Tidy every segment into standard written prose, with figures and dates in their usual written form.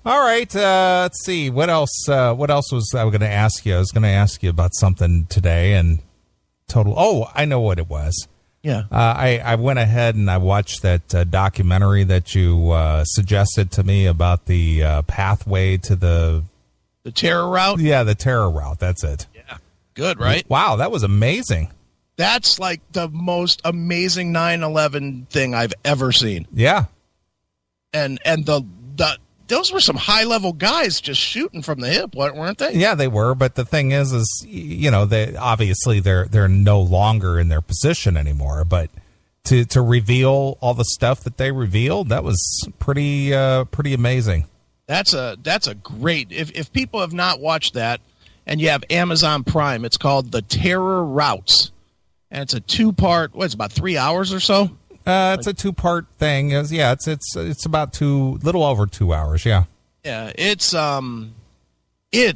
All right. Let's see. What else? What else was I going to ask you? I was going to ask you about something today, and total. Oh, I know what it was. Yeah. I went ahead and I watched that documentary that you suggested to me about the pathway to the terror route. Yeah, the terror route. That's it. Yeah. Good, right? Wow, that was amazing. That's like the most amazing 9/11 thing I've ever seen. Yeah. And those were some high-level guys just shooting from the hip, weren't they? Yeah, they were. But the thing is you know, they obviously they're no longer in their position anymore. But to reveal all the stuff that they revealed, that was pretty amazing. That's a great. If people have not watched that, and you have Amazon Prime, it's called The Terror Routes, and it's a 2-part. It's about 3 hours or so. It's a 2-part thing. It's about little over 2 hours. Yeah. Yeah, it's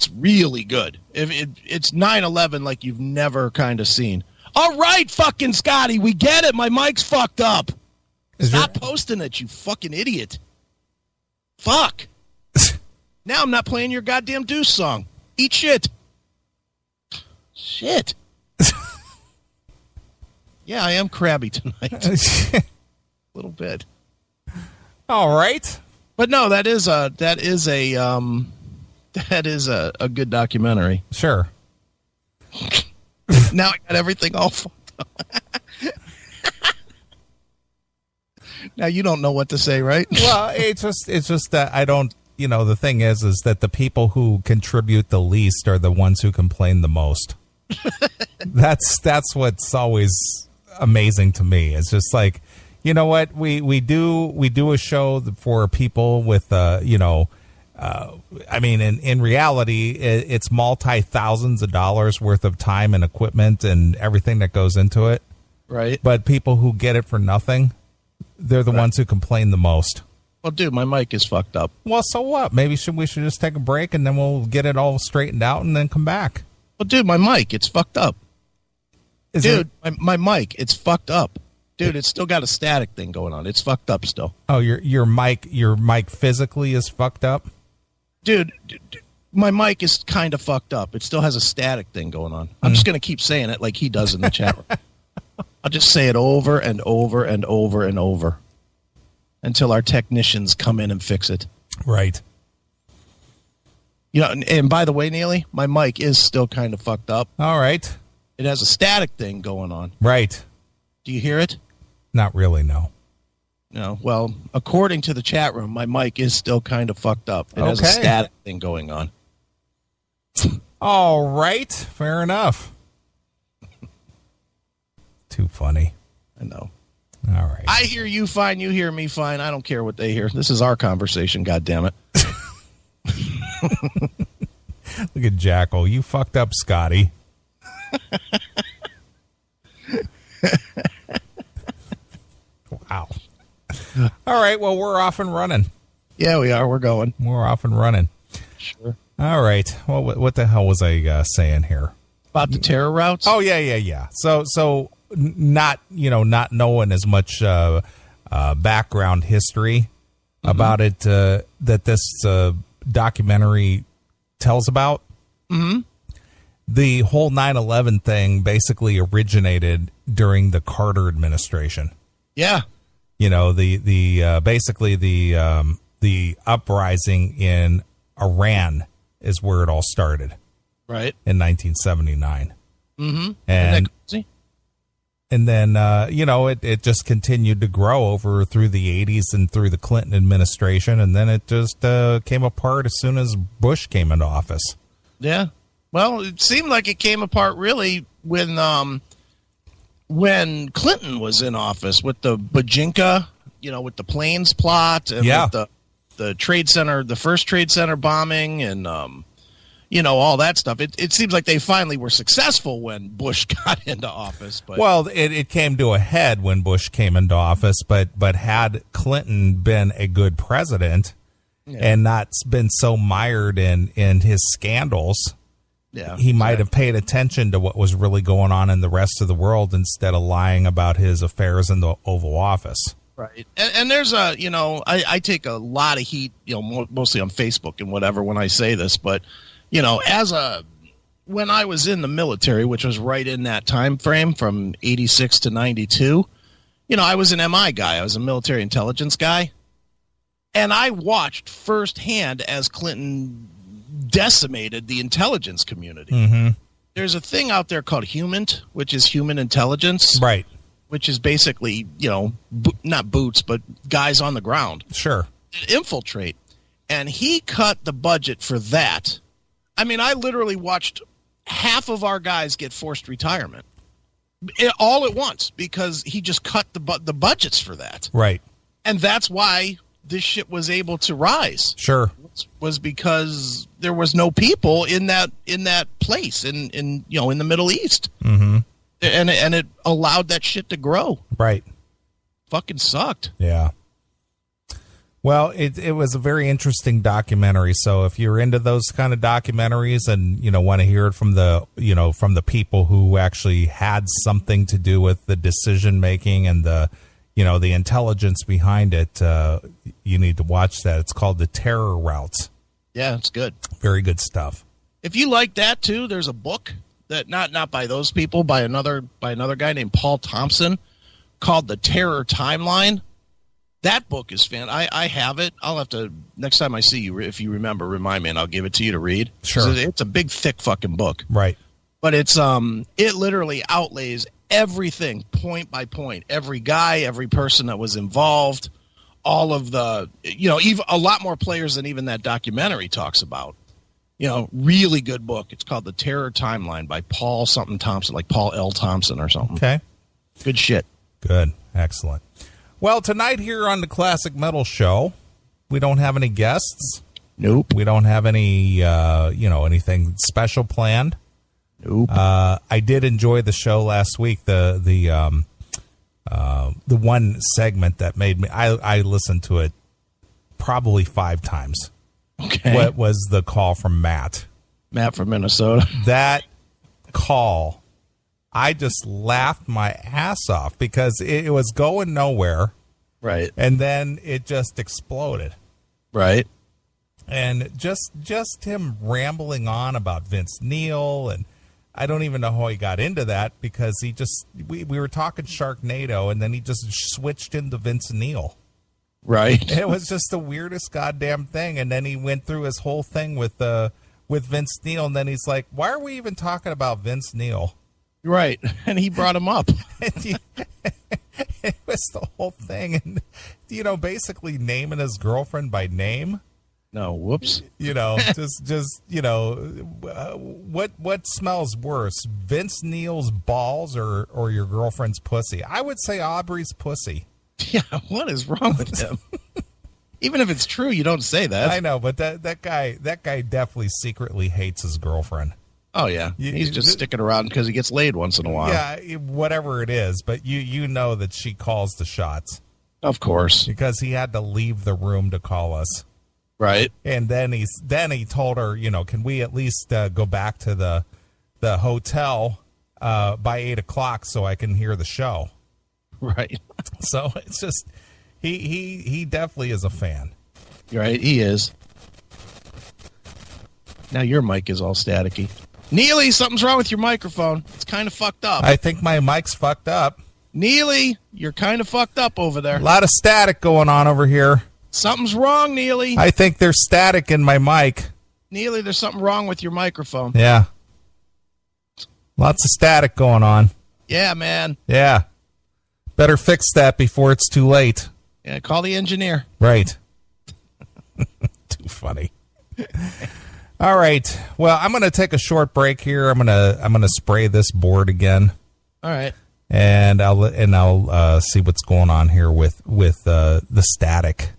really good. It's 9/11 like you've never kind of seen. All right, fucking Scotty, we get it. My mic's fucked up. Stop posting it, you fucking idiot. Fuck. Now I'm not playing your goddamn Deuce song. Eat shit. Shit. Yeah, I am crabby tonight. A little bit. All right. But no, that is a good documentary. Sure. Now I got everything all fucked up. Now you don't know what to say, right? Well, it's just that I don't. You know, the thing is that the people who contribute the least are the ones who complain the most. That's what's always amazing to me. It's just like, you know what, we do a show for people with I mean, in reality, it's multi-thousands of dollars worth of time and equipment and everything that goes into it. Right. But people who get it for nothing, they're the ones who complain the most. Well, dude, my mic is fucked up. Well, so what? Maybe we should just take a break and then we'll get it all straightened out and then come back. Well, dude, my mic, it's fucked up. My mic, it's fucked up. Dude, it's still got a static thing going on. It's fucked up still. Oh, your mic physically is fucked up? Dude, my mic is kind of fucked up. It still has a static thing going on. I'm just going to keep saying it like he does in the chat room. I'll just say it over and over and over and over until our technicians come in and fix it. Right. You know, and by the way, Neely, my mic is still kind of fucked up. All right. It has a static thing going on. Right. Do you hear it? Not really, no. No. Well, according to the chat room, my mic is still kind of fucked up. It has a static thing going on. All right. Fair enough. Too funny. I know. All right. I hear you fine. You hear me fine. I don't care what they hear. This is our conversation, goddammit. Look at Jackal. You fucked up, Scotty. Wow. All right. Well, we're off and running. Yeah, we are. We're going. We're off and running. Sure. All right. Well, what the hell was I saying here? About the terror routes? Oh, yeah. So not knowing as much background history about it that this documentary tells about. Mm-hmm. The whole 9/11 thing basically originated during the Carter administration. Yeah. You know, basically the uprising in Iran is where it all started. Right. In 1979. Mm-hmm. And then, it just continued to grow over through the 80s and through the Clinton administration. And then it just came apart as soon as Bush came into office. Yeah. Well, it seemed like it came apart really when Clinton was in office with the Bajinka, with the planes plot and with the trade center, the first trade center bombing and, all that stuff. It seems like they finally were successful when Bush got into office. But well, it came to a head when Bush came into office, but had Clinton been a good president and not been so mired in his scandals, he might have paid attention to what was really going on in the rest of the world instead of lying about his affairs in the Oval Office. Right. And there's I take a lot of heat, mostly on Facebook and whatever when I say this, but, when I was in the military, which was right in that time frame from 86 to 92, I was an MI guy. I was a military intelligence guy. And I watched firsthand as Clinton decimated the intelligence community. Mm-hmm. There's a thing out there called HUMINT, which is human intelligence. Right. Which is basically, not boots, but guys on the ground. Sure. Infiltrate. And he cut the budget for that. I mean, I literally watched half of our guys get forced retirement all at once because he just cut the budgets for that. Right. And that's why this shit was able to rise. Sure. Was because there was no people in that place in the Middle East. Mm-hmm. And it allowed that shit to grow. Right. Fucking sucked. Yeah. Well, it was a very interesting documentary. So if you're into those kind of documentaries and, want to hear it from the people who actually had something to do with the decision making and the intelligence behind it, you need to watch that. It's called The Terror Routes. Yeah, it's good. Very good stuff. If you like that too, there's a book that not by those people, by another guy named Paul Thompson, called The Terror Timeline. That book is fan. I have it. I'll have to, next time I see you, if you remember, remind me and I'll give it to you to read. Sure. It's a big, thick fucking book. Right. But it's it literally outlays everything point by point. Every guy, every person that was involved, all of the, even a lot more players than even that documentary talks about. Really good book. It's called The Terror Timeline by Paul something Thompson, like Paul L. Thompson or something. Okay. Good shit. Good. Excellent. Well, tonight here on the Classic Metal Show, we don't have any guests. Nope. We don't have any, anything special planned. Nope. I did enjoy the show last week. The one segment that made me, I listened to it probably 5 times. Okay. What was the call from Matt? Matt from Minnesota. That call, I just laughed my ass off because it was going nowhere. Right. And then it just exploded. Right. And just him rambling on about Vince Neil, and I don't even know how he got into that because we were talking Sharknado and then he just switched into Vince Neil. Right. It was just the weirdest goddamn thing. And then he went through his whole thing with Vince Neil, and then he's like, why are we even talking about Vince Neil? Right. And he brought him up. It was the whole thing. And, basically naming his girlfriend by name. No, whoops. What smells worse, Vince Neil's balls or your girlfriend's pussy? I would say Aubrey's pussy. Yeah, what is wrong with him? Even if it's true, you don't say that. I know, but that guy definitely secretly hates his girlfriend. Oh yeah, he's just sticking around because he gets laid once in a while. Yeah, whatever it is, but you know that she calls the shots. Of course, because he had to leave the room to call us. Right. And then he told her, can we at least go back to the hotel by 8:00 so I can hear the show. Right. So it's just he definitely is a fan. Right, he is. Now your mic is all staticky. Neely, something's wrong with your microphone. It's kind of fucked up. I think my mic's fucked up. Neely, you're kind of fucked up over there. A lot of static going on over here. Something's wrong, Neely. I think there's static in my mic. Neely, there's something wrong with your microphone. Yeah. Lots of static going on. Yeah, man. Yeah. Better fix that before it's too late. Yeah, call the engineer. Right. Too funny. All right. Well, I'm going to take a short break here. I'm going to spray this board again. All right. And I'll see what's going on here with the static.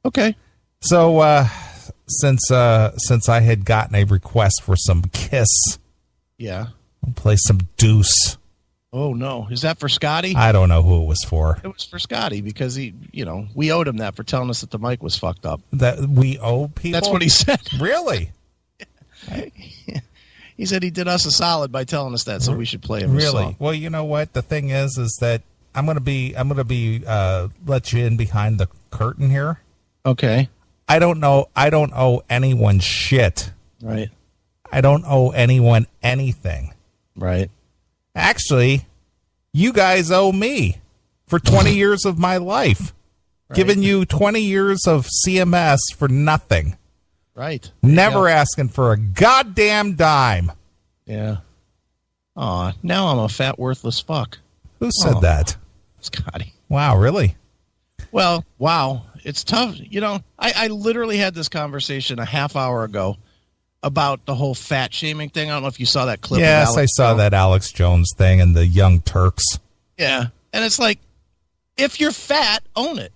Okay. So since I had gotten a request for some Kiss, yeah, I'll play some Deuce. Oh no, is that for Scotty? I don't know who it was for. It was for Scotty because we owed him that for telling us that the mic was fucked up. That we owe people? That's what he said. Really? He said he did us a solid by telling us that, so we should play him. Really? A song. Well, you know what? The thing is that gonna be let you in behind the curtain here. Okay. I don't owe anyone shit. Right. I don't owe anyone anything. Right. Actually, you guys owe me for 20 years of my life. Right. Giving you 20 years of CMS for nothing. Right. Never asking for a goddamn dime. Yeah. Aw, now I'm a fat, worthless fuck. Who said that? Scotty. Wow, really? Well, wow. It's tough. You know, I literally had this conversation a half hour ago about the whole fat shaming thing. I don't know if you saw that clip. Yes, I saw that Alex Jones thing and the Young Turks. Yeah. And it's like, if you're fat, own it.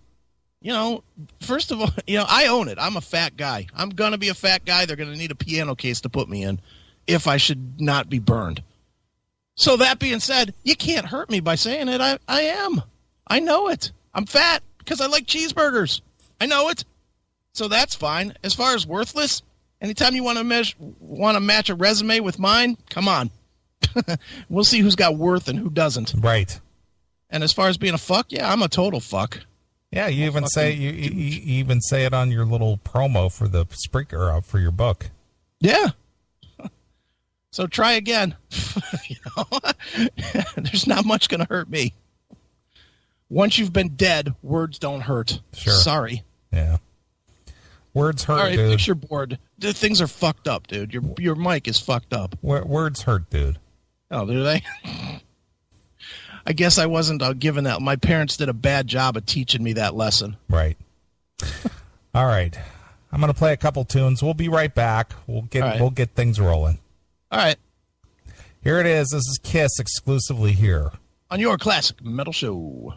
You know, first of all, I own it. I'm a fat guy. I'm going to be a fat guy. They're going to need a piano case to put me in if I should not be burned. So that being said, you can't hurt me by saying it. I am. I know it. I'm fat because I like cheeseburgers. I know it. So that's fine. As far as worthless, anytime you want to match a resume with mine, come on. We'll see who's got worth and who doesn't. Right. And as far as being a fuck, yeah, I'm a total fuck. Yeah, you even say you even say it on your little promo for the Spreaker for your book. Yeah. So try again. There's not much going to hurt me. Once you've been dead, words don't hurt. Sure. Sorry. Yeah. Words hurt, all right, dude. Picture board. The things are fucked up, dude. Your mic is fucked up. Words hurt, dude. Oh, do they? I guess I wasn't given that. My parents did a bad job of teaching me that lesson. Right. All right. I'm going to play a couple tunes. We'll be right back. We'll get things rolling. All right. Here it is. This is Kiss exclusively here on your Classic Metal Show.